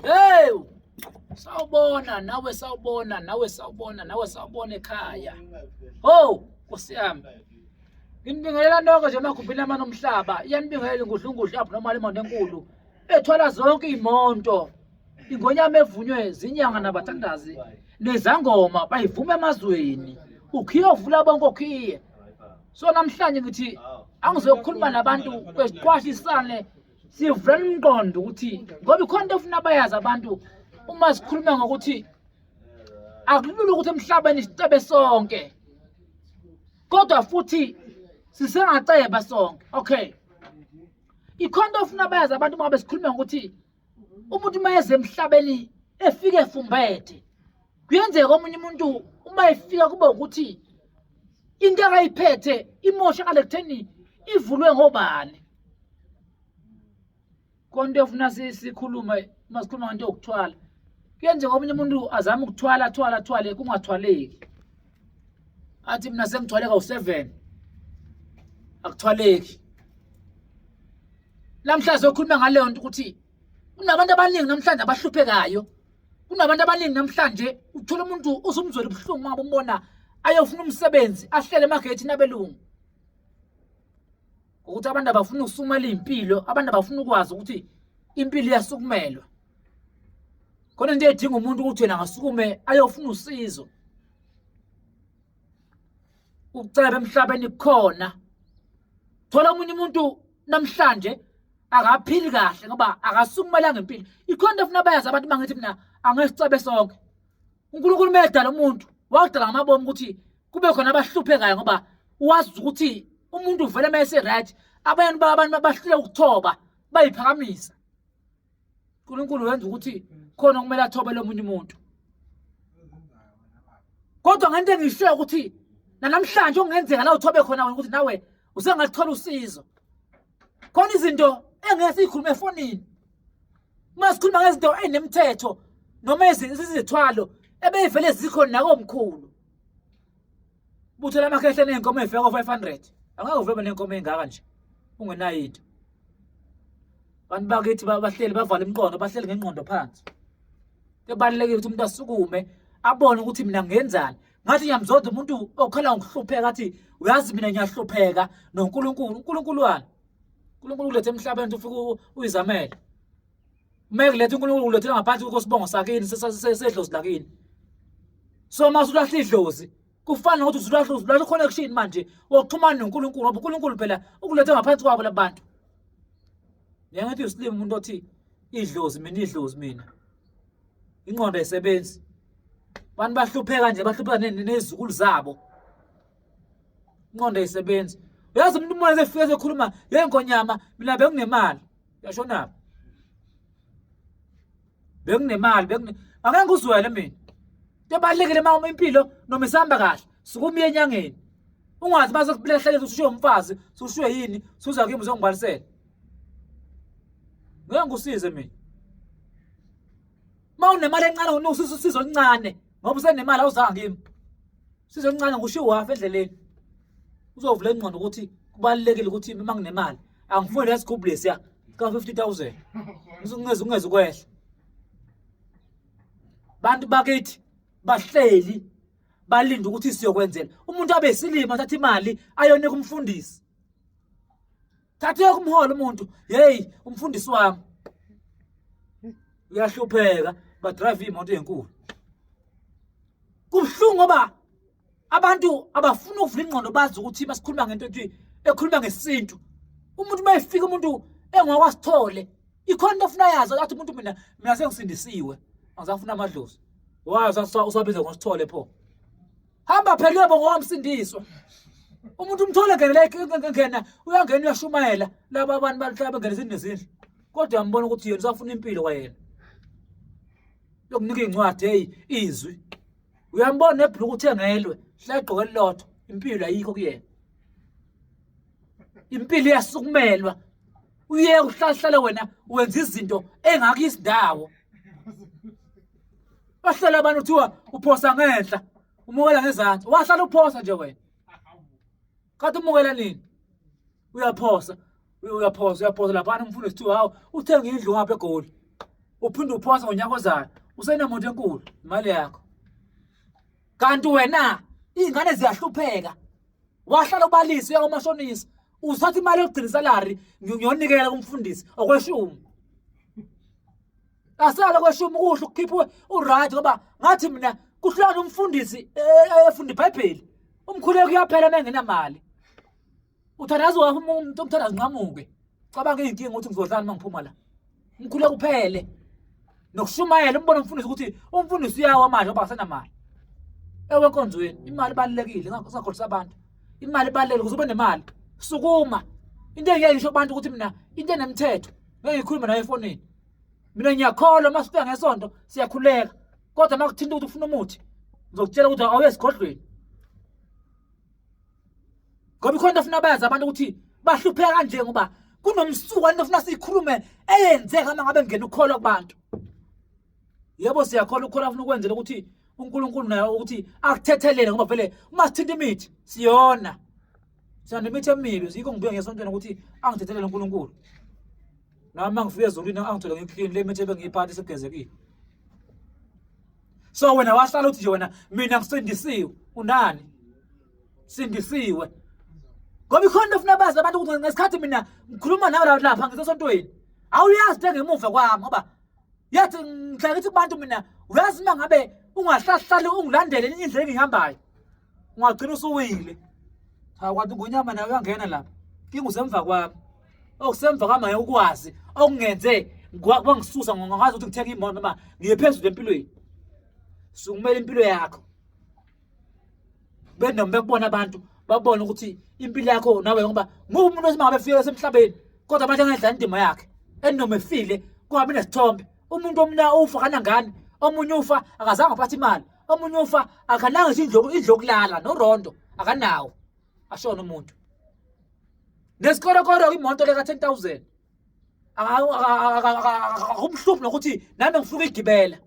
Hey, sawubona nawe sawubona ekhaya. Oh, Nkosi yami. Nginibingelela nonke nje makhuphile amana omhlaba. Iyanibingelela ingudlungudlu apho noma imoto enkulu. Ethwala zonke imonto. Ingonyama evunywe zinyanga nabathandazi. Nezangoma bayivume emazweni. Ukhiye ovula bonke okhiye. So namhlanje ngithi angizokhuluma nabantu kwesiqwashisane sivula umqondo ukuthi ngoba ikhona into efuna bayazi abantu uma sikhuluma ngokuthi akulula ukuthi emhlabeni sicebe sonke kodwa futhi sisengaceba sonke. Okay, ikhona into efuna bayazi abantu uma besikhuluma ngokuthi umuntu mayeze emhlabeni efike efumbethe kuyenzeka omunye umuntu uma efika kube ukuthi into akayiphethe imosha ngale kutheni ivulwe ngobani. Konke ufuna sikhulume masikhuluma ngento yokuthwala kuyenzeka omunye umuntu azama ukuthwala kungathwaleki athi mina sengithwaleka u7 akuthwaleki. Namhlanje sokhuluma ngaleyo nto ukuthi kunabantu abaningi namhlanje abahluphekayo. Kunabantu abaningi namhlanje uthola umuntu uzumzwela ubuhlungu uma umbona ayofuna umsebenzi ahlele emagethini abelungu ukuthi abantu abafuna ukusumela impilo, abantu abafuna ukwazi ukuthi impilo iyasukumelwa. Khona into edinga umuntu ukuthi wena ngasukume ayofuna usizo. Ukuceba emhlabeni khona. Thola umunye umuntu namhlanje akaphili kahle ngoba akasukumelanga impilo. Ikhona efuna bayazi abantu bangithi mina angesicebe sonke. uNkulunkulu medala umuntu wadala ngamabomu ukuthi kube khona abahluphekayo ngoba wazi ukuthi umuntu uvele mayese right abantu bahlule ukuthoba bayiphakamisa. uNkulunkulu wenza ukuthi khona kumele athobe lo munye umuntu. Kodwa ngento engisho ukuthi namhlanje ongenzeka la uthobe khona ukuthi nawe usengathola usizo. Khona izinto engeke sikhulume efonini. Masikhuluma ngezinto ezinemthetho noma izithwalo ebeyivele zikhona nakomkhulu. Buthola amakhehle nenkomo efika ko500. Angeke uvebe nenkomo engaka nje ungenayo into. Abantu bakithi bahleli bavala imiqondo bahleli ngengqondo phansi. Kubalulekile ukuthi umuntu asukume abone ukuthi mina ngenzani. Ngathi ngiyamzonda umuntu okhala ngokuhlupheka athi uyazi mina ngiyahlupheka noNkulunkulu. uNkulunkulu wani? uNkulunkulu ulethe emhlabeni ufike uyizamele. Mekulethe uNkulunkulu ulethela ngaphansi kosibongo sakini sesedlozi lakini. So masulahle idlozi kufana ukuthi uzulahle connection manje wokuxhumana noNkulunkulu ngoba uNkulunkulu phela ukulethe ngaphansi kwabo labantu. Ngiyathi uSlim umuntu othi idlozi mina. Ingqondo ayisebenzi. Abantu bahlupheka nje bahlupheka nezikulu zabo. Ingqondo ayisebenzi. Uyazi umuntu uma efika ekhuluma Ngonyama mina benginemali. Yashona. Benginemali angeke uzwele mina. Tebalekele uma impilo noma isihamba kahle sukumiye enyangeni. Ungazi base kuphelehlele usushiye umfazi, usushiye yini, suza kimi uzongibalisela. Ngeke ngikusize mina. Mawunemali encane unusizo oluncane ngoba usenemali awuzange kimi. Sizo oluncane ngushiye wafa endleleni. Uzovula ingqondo ukuthi kubalekile ukuthi uma nginemali angifuni lesigubhu lesiya ka 50,000. Ngizungeze ukwehla. Bantu bakithi bahleli balinda ukuthi siyokwenzela. Umuntu abe isilima thatha imali ayonika umfundisi. Thathe kumhola umuntu, hey umfundisi wami. Uyahlupheka ba drive imoto enkulu. Kubuhlungu ngoba abantu abafuna ukuvula ingqondo bazi ukuthi masikhuluma ngento ethi ekhuluma ngesintu. Umuntu mayefika umuntu engakwasithole ikhona into ofuna yazi ukuthi umuntu mina sengisindisiwe. Angizafuna amadlozi. Wazi usabiza ngosithole pho. Hamba phela yebo ngowamsindiswa. Umuntu umthole ngena uyangena uyashumayela laba abantu bahlaba ngene izindlu. Kodwa ngibona ukuthi yena usafuna impilo kwayena. Yokunika incwadi hey izwi. Uyambona nebhluku uthengelwe, hlegqoke elilotho, impilo ayikho kuyena. Impilo iyasukumelwa. Uye uhlahlala wena wenza izinto engakho indawo. Bahlala abantu uthiwa uphosa ngenhla, umukela ngezantsi. Wahlala uphosa nje wena. Kathi umukela nini? Uyaphosa lapha umfundisi uthiwa hawo uthenga indlu ngapha eGoli. uphinde uphonsa ngonyaka ozayo usenemoto enkulu imali yakho. Kanti wena izingane ziyahlupheka, wahlala ubalisi uya komashonisa uzathatha imali yokugcina salary ngiyonikela kumfundisi okweshumi. Asala kweshumi kuhle ukukhipha uright ngoba ngathi mina kuhlala umfundisi efunda iBhayibheli umkhuleko uyaphela mengenamali. Uthandaza umuntu omthandaza nqamuke. Cabanga inkinga ukuthi ngizodlala mangiphuma la. Umkhuleko uphele. Nokushumayela umbona umfundisi ukuthi umfundisi uyawa manje ngoba asenamali. Ewe enkonzweni imali ibalekile ngakholisa abantu. Imali ibalekile ukuze ube nemali. Sukuma. Into engeke ngisho kubantu ukuthi mina into enemthetho ngeke ngikhulume nawe efonini. Mina ngiyakholwa masifika ngesonto siyakhuleka. Kodwa makuthinta ukuthi ufuna umuthi ngizokutshela ukuthi awuye esigodlweni. Ngoba ikhona ufuna bayazi abantu ukuthi bahlupheka kanje ngoba kunomsuka into ufuna sikhulume eyenzeka uma ngabe ngena ukukholwa kubantu. Yebo siyakholwa ukukholwa ufuna ukwenzela ukuthi uNkulunkulu naye ukuthi akuthethelele ngoba vele uma sithinta imithi siyona. Siyona imithi emibi yikho ngibuye ngesontweni ukuthi angithethelele uNkulunkulu. Nami ngifike ezulwini angithola ngiclean le imithi ebengiyiphatha segezekile. So wena wahlala uthi nje wena mina ngisindisiwe unani? Sindisiwe. Ngoba ikhona ufuna bazi abantu ukuthi ngesikhathi mina ngikhuluma nawe lapha ngisesontweni. Awuyazi nje ngemuva kwami ngoba yathi ngihlala ngithi kubantu mina uyazi uma ngabe ungahlahlali ungilandele indlela engihambayo ungagcina usuwile. Cha kwathi Ngonyama nawe uyangena lapha. Kinga usemva kwami. Okusemva kwami ngeke ukwazi okungenze kwangisusa ngongazi ukuthi ngitheke imoto noma ngiye phezulu empilweni. Sukumela impilo yakho. Benombe kubona abantu babona ukuthi impilo yakho nawe ngoba ngumuntu osemangabe efike esemhlabeni kodwa abantu angedla indima yakhe enoma efile kungabi nesithombe. Umuntu omna ufa kanangani, omunye ufa akazange aphathe imali, omunye ufa akananga indlokulala noRondo akanawo. Ashona umuntu. Nesikorokoro imoto leka 10,000. Akumhluphi nokuthi nami ngifuna igibela.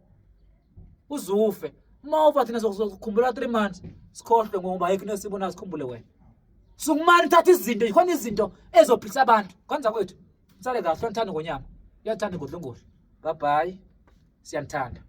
Uzufe. Uma ufa thina sokukhumbula 3 months sikhohle ngoba ayikho nesibona sikhumbule wena. Sukumani thatha izinto, ikhona izinto ezophilisa abantu. Kwenza kwethu. Sale kahle ngithanda Ngonyama. Uyathanda igodlongoli. Bye bye. Siyanthanda.